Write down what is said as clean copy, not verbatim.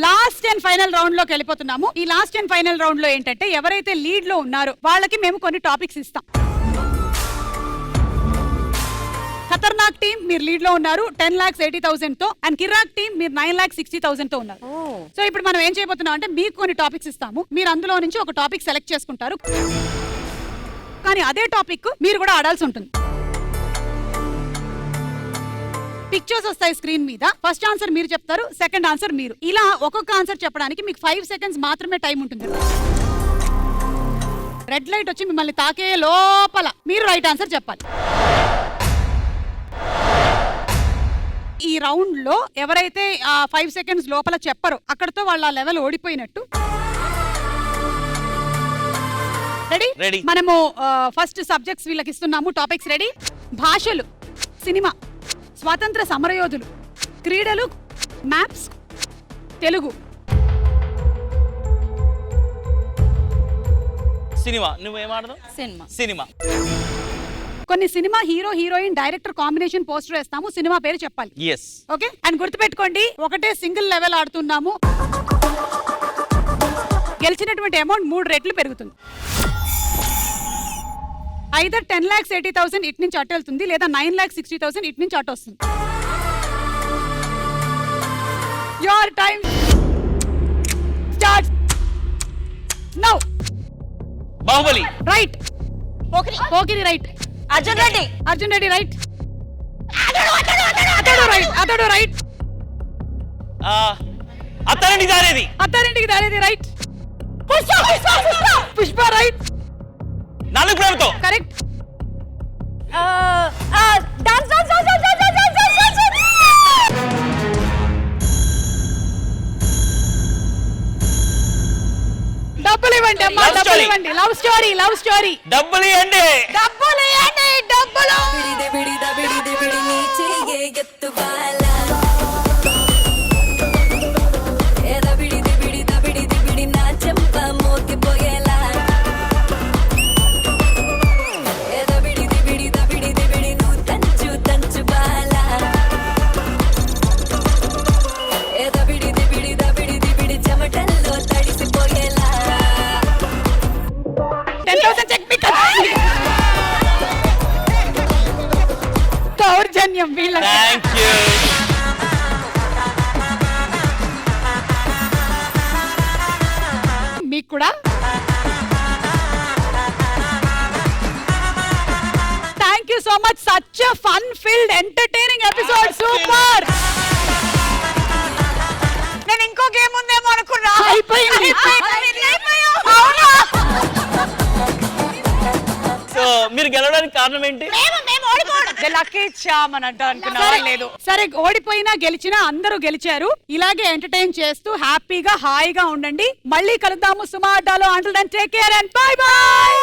Last and final round లోకి వెళ్ళిపోతున్నాము. ఈ last and final round లో ఏంటంటే ఎవరైతే లీడ్ లో ఉన్నారో వాళ్ళకి మేము కొన్ని టాపిక్స్ ఇస్తాం. ఖతర్నాక్ టీం మీరు లీడ్ లో ఉన్నారు 10,80,000 తో, అండ్ కిరాక్ టీం మీరు 9,60,000 తో ఉన్నారు. సో ఇప్పుడు మనం ఏం చేయబోతున్నాం అంటే మీకు కొన్ని టాపిక్స్ ఇస్తాము, మీరు అందులో నుంచి ఒక టాపిక్ సెలెక్ట్ చేసుకుంటారు, కానీ అదే టాపిక్ మీరు కూడా ఆడాల్సి ఉంటుంది. పిక్చర్స్ వస్తాయి స్క్రీన్ మీద, ఫస్ట్ ఆన్సర్ మీరు చెప్తారు, సెకండ్ ఆన్సర్ మీరు. ఇలా ఒక్కొక్క ఆన్సర్ చెప్పడానికి మీకు 5 seconds మాత్రమే టైం ఉంటుంది. రెడ్ లైట్ వచ్చి మిమ్మల్ని తాకే లోపల మీరు రైట్ ఆన్సర్ చెప్పాలి. ఈ రౌండ్ లో ఎవరైతే 5 seconds లోపల చెప్పరో అక్కడతో వాళ్ళ లెవెల్ ఓడిపోయినట్టు. రెడీ? మనము ఫస్ట్ సబ్జెక్ట్స్ వీళ్ళకి ఇస్తున్నాము. Topics ready? భాషలు, సినిమా, స్వాతంత్ర సమరయోధులు, క్రీడలు, మ్యాప్స్, తెలుగు. సినిమా. నువ్వేమాడదు? సినిమా. కొన్ని cinema hero heroine director combination poster వేస్తాము, సినిమా పేరు చెప్పాలి. ఓకే? అండ్ గుర్తుపెట్టుకోండి, ఒకటే సింగిల్ లెవెల్ ఆడుతున్నాము. గెలిచినటువంటి అమౌంట్ 3 రెట్లు పెరుగుతుంది. ఐదర్ 10,80,000 ఇటు నుంచి అటు వెళ్తుంది, లేదా 9,60,000 ఇటు నుంచి అటు వస్తుంది. Your time starts now. Baahubali right. Pokiri right. Arjun Reddy right. అతడు right. Attarintiki Daredi right. Pushpa right. నాలుగు ప్రేమతో కరెక్ట్. డబ్బులు ఇవ్వండి అమ్మా, డబ్బులు ఇవ్వండి. Love story. డబ్బులు ఇవ్వండి. దౌర్జన్యం వీళ్ళ. మీకు కూడా thank you so much. Such a fun field entertaining episode. Super. నేను ఇంకో గేమ్ ఉందేమో అనుకున్నా. అయిపోయింది. సో మీరు గెలవడానికి కారణం ఏంటి? లేదు. సరే, ఓడిపోయినా గెలిచినా అందరూ గెలిచారు. ఇలాగే ఎంటర్టైన్ చేస్తూ హ్యాపీగా హాయిగా ఉండండి. మళ్ళీ కలుద్దాము సుమా అడ్డాలో. Until then take care and bye by.